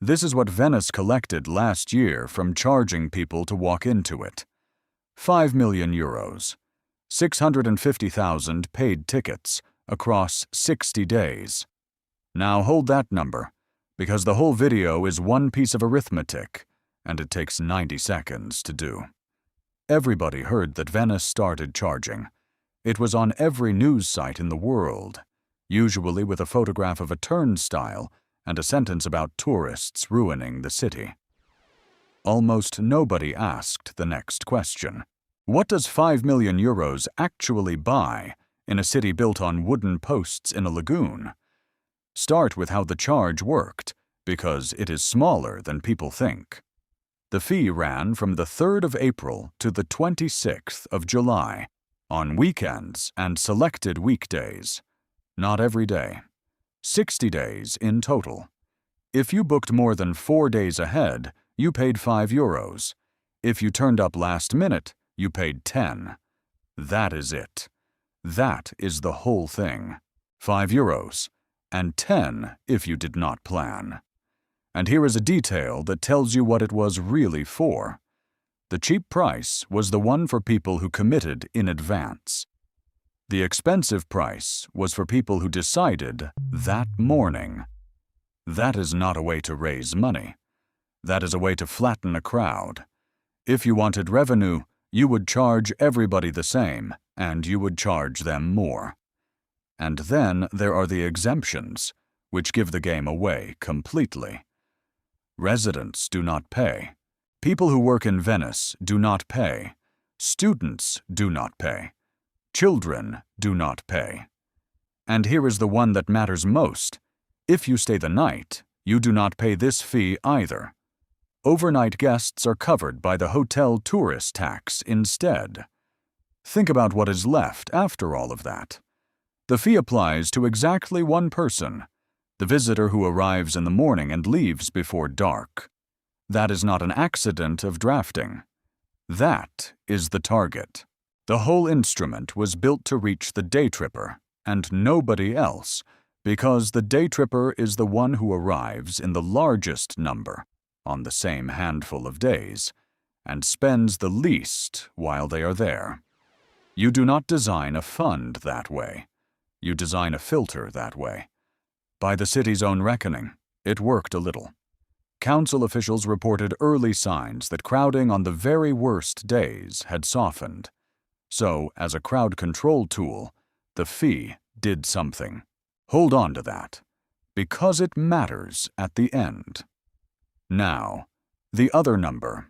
This is what Venice collected last year from charging people to walk into it. 5 million euros. 650,000 paid tickets across 60 days. Now hold that number, because the whole video is one piece of arithmetic, and it takes 90 seconds to do. Everybody heard that Venice started charging. It was on every news site in the world, usually with a photograph of a turnstile and a sentence about tourists ruining the city. Almost nobody asked the next question. What does 5 million euros actually buy in a city built on wooden posts in a lagoon? Start with how the charge worked, because it is smaller than people think. The fee ran from the 3rd of April to the 26th of July, on weekends and selected weekdays. Not every day. 60 days in total. If you booked more than 4 days ahead, you paid 5 euros. If you turned up last minute, you paid 10. That is it. That is the whole thing. 5 euros, and 10 if you did not plan. And here is a detail that tells you what it was really for. The cheap price was the one for people who committed in advance. The expensive price was for people who decided that morning. That is not a way to raise money. That is a way to flatten a crowd. If you wanted revenue, you would charge everybody the same, and you would charge them more. And then there are the exemptions, which give the game away completely. Residents do not pay. People who work in Venice do not pay. Students do not pay. Children do not pay. And here is the one that matters most. If you stay the night, you do not pay this fee either. Overnight guests are covered by the hotel tourist tax instead. Think about what is left after all of that. The fee applies to exactly one person, the visitor who arrives in the morning and leaves before dark. That is not an accident of drafting. That is the target. The whole instrument was built to reach the day tripper, and nobody else, because the day tripper is the one who arrives in the largest number on the same handful of days, and spends the least while they are there. You do not design a fund that way. You design a filter that way. By the city's own reckoning, it worked a little. Council officials reported early signs that crowding on the very worst days had softened. So, as a crowd control tool, the fee did something. Hold on to that, because it matters at the end. Now, the other number.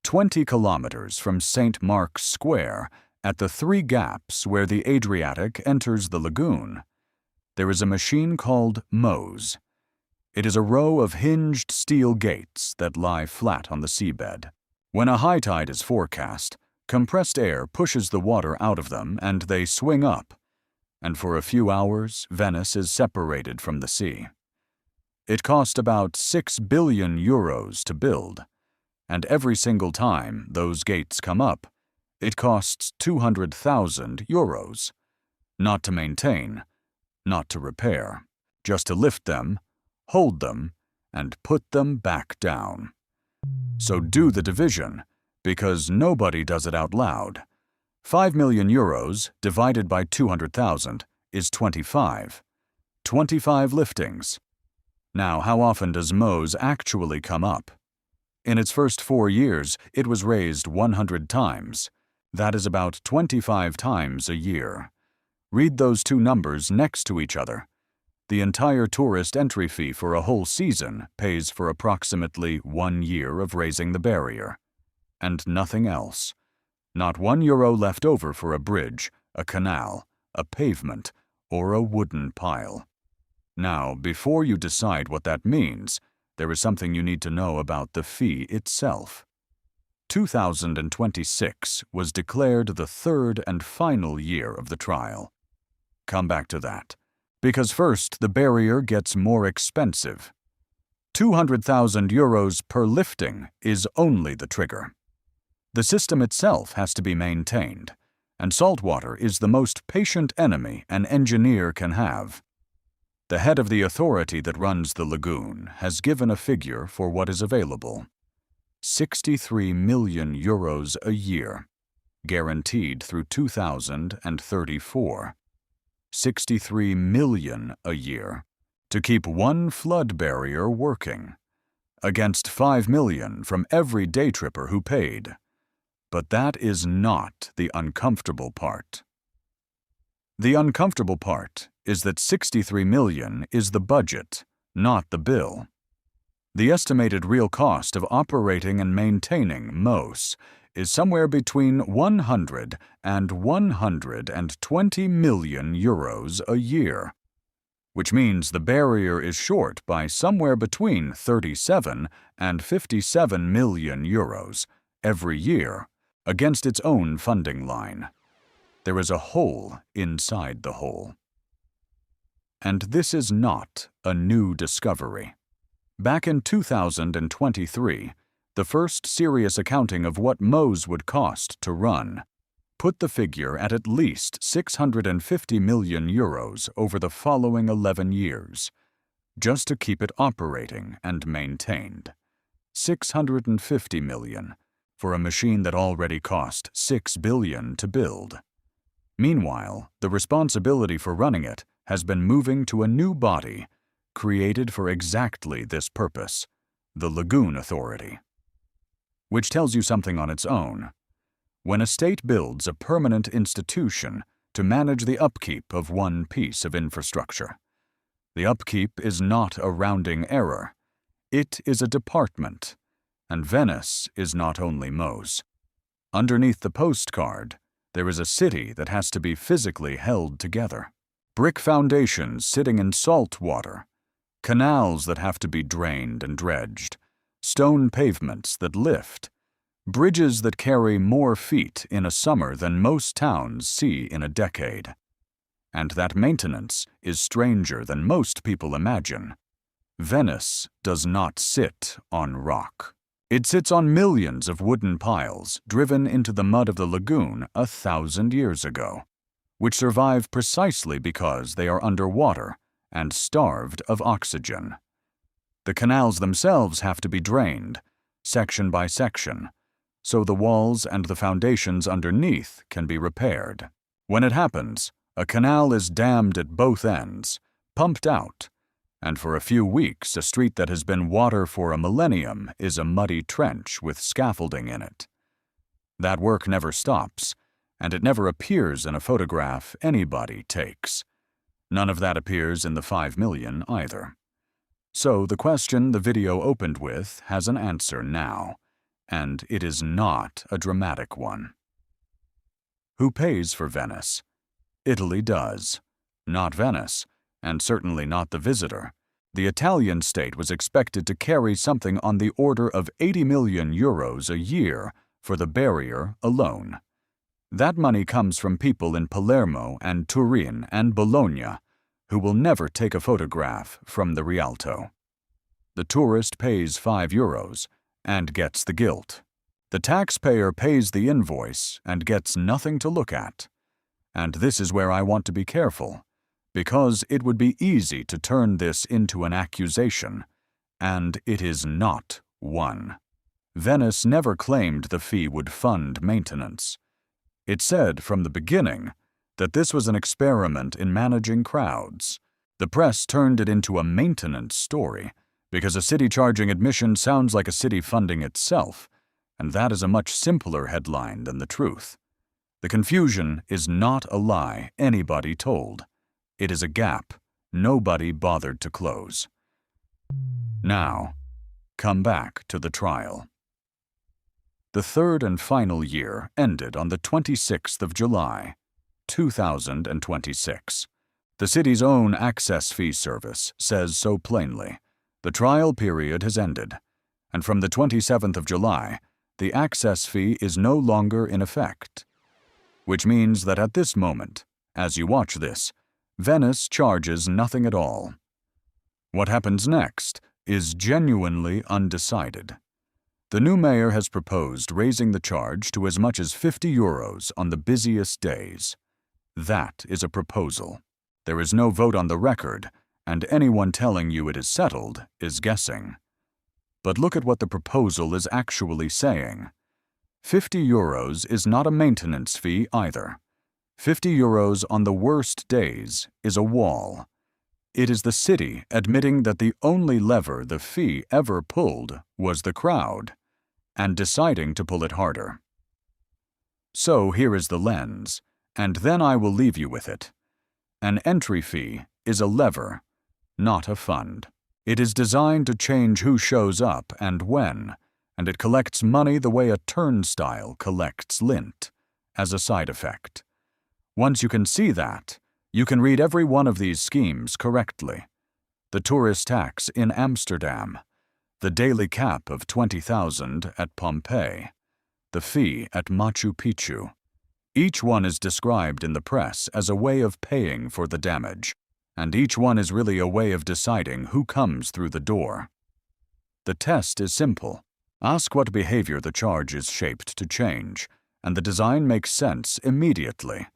20 kilometers from St. Mark's Square, at the 3 gaps where the Adriatic enters the lagoon, there is a machine called MOSE. It is a row of hinged steel gates that lie flat on the seabed. When a high tide is forecast, compressed air pushes the water out of them and they swing up, and for a few hours Venice is separated from the sea. It cost about 6 billion euros to build, and every single time those gates come up, it costs 200,000 euros. Not to maintain, not to repair, just to lift them, hold them, and put them back down. So do the division, because nobody does it out loud. 5 million euros divided by 200,000 is 25. 25 liftings. Now, how often does MOSE actually come up? In its first 4 years, it was raised 100 times. That is about 25 times a year. Read those two numbers next to each other. The entire tourist entry fee for a whole season pays for approximately 1 year of raising the barrier. And nothing else. Not €1 left over for a bridge, a canal, a pavement, or a wooden pile. Now, before you decide what that means, there is something you need to know about the fee itself. 2026 was declared the 3rd and final year of the trial. Come back to that, because first the barrier gets more expensive. 200,000 euros per lifting is only the trigger. The system itself has to be maintained, and saltwater is the most patient enemy an engineer can have. The head of the authority that runs the lagoon has given a figure for what is available. 63 million euros a year, guaranteed through 2034. 63 million a year to keep one flood barrier working, against 5 million from every day tripper who paid. But that is not the uncomfortable part. The uncomfortable part is that 63 million is the budget, not the bill. The estimated real cost of operating and maintaining MOSE is somewhere between 100 and 120 million euros a year, which means the barrier is short by somewhere between 37 and 57 million euros every year against its own funding line. There is a hole inside the hole. And this is not a new discovery. Back in 2023, the first serious accounting of what MOSE would cost to run put the figure at least 650 million euros over the following 11 years, just to keep it operating and maintained. 650 million for a machine that already cost 6 billion to build. Meanwhile, the responsibility for running it has been moving to a new body created for exactly this purpose, the Lagoon Authority. Which tells you something on its own. When a state builds a permanent institution to manage the upkeep of one piece of infrastructure, the upkeep is not a rounding error. It is a department, and Venice is not only MOSE. Underneath the postcard, there is a city that has to be physically held together. Brick foundations sitting in salt water, canals that have to be drained and dredged, stone pavements that lift, bridges that carry more feet in a summer than most towns see in a decade. And that maintenance is stranger than most people imagine. Venice does not sit on rock. It sits on millions of wooden piles driven into the mud of the lagoon 1,000 years ago, which survive precisely because they are underwater and starved of oxygen. The canals themselves have to be drained, section by section, so the walls and the foundations underneath can be repaired. When it happens, a canal is dammed at both ends, pumped out, and for a few weeks a street that has been water for a millennium is a muddy trench with scaffolding in it. That work never stops, and it never appears in a photograph anybody takes. None of that appears in the 5 million either. So the question the video opened with has an answer now, and it is not a dramatic one. Who pays for Venice? Italy does. Not Venice, and certainly not the visitor. The Italian state was expected to carry something on the order of 80 million euros a year for the barrier alone. That money comes from people in Palermo and Turin and Bologna who will never take a photograph from the Rialto. The tourist pays 5 euros and gets the guilt. The taxpayer pays the invoice and gets nothing to look at. And this is where I want to be careful, because it would be easy to turn this into an accusation, and it is not one. Venice never claimed the fee would fund maintenance. It said from the beginning that this was an experiment in managing crowds. The press turned it into a maintenance story because a city charging admission sounds like a city funding itself, and that is a much simpler headline than the truth. The confusion is not a lie anybody told. It is a gap nobody bothered to close. Now, come back to the trial. The third and final year ended on the 26th of July, 2026. The city's own access fee service says so plainly. The trial period has ended, and from the 27th of July, the access fee is no longer in effect. Which means that at this moment, as you watch this, Venice charges nothing at all. What happens next is genuinely undecided. The new mayor has proposed raising the charge to as much as 50 euros on the busiest days. That is a proposal. There is no vote on the record, and anyone telling you it is settled is guessing. But look at what the proposal is actually saying. 50 euros is not a maintenance fee either. 50 euros on the worst days is a wall. It is the city admitting that the only lever the fee ever pulled was the crowd, and deciding to pull it harder. So here is the lens, and then I will leave you with it. An entry fee is a lever, not a fund. It is designed to change who shows up and when, and it collects money the way a turnstile collects lint, as a side effect. Once you can see that, you can read every one of these schemes correctly. The tourist tax in Amsterdam, the daily cap of 20,000 at Pompeii, the fee at Machu Picchu. Each one is described in the press as a way of paying for the damage, and each one is really a way of deciding who comes through the door. The test is simple. Ask what behavior the charge is shaped to change, and the design makes sense immediately.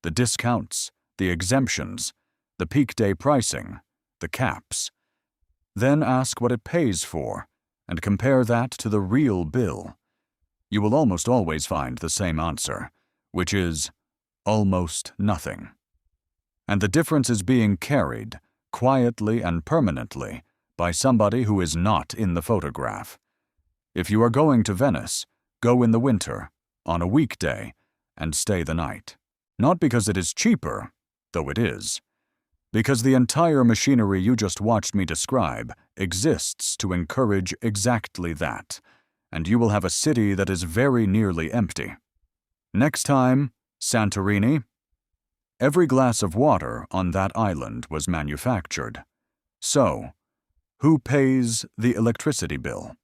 The discounts, the exemptions, the peak day pricing, the caps. Then ask what it pays for, and compare that to the real bill. You will almost always find the same answer, which is almost nothing. And the difference is being carried, quietly and permanently, by somebody who is not in the photograph. If you are going to Venice, go in the winter, on a weekday, and stay the night. Not because it is cheaper, though it is. Because the entire machinery you just watched me describe exists to encourage exactly that, and you will have a city that is very nearly empty. Next time, Santorini. Every glass of water on that island was manufactured. So, who pays the electricity bill?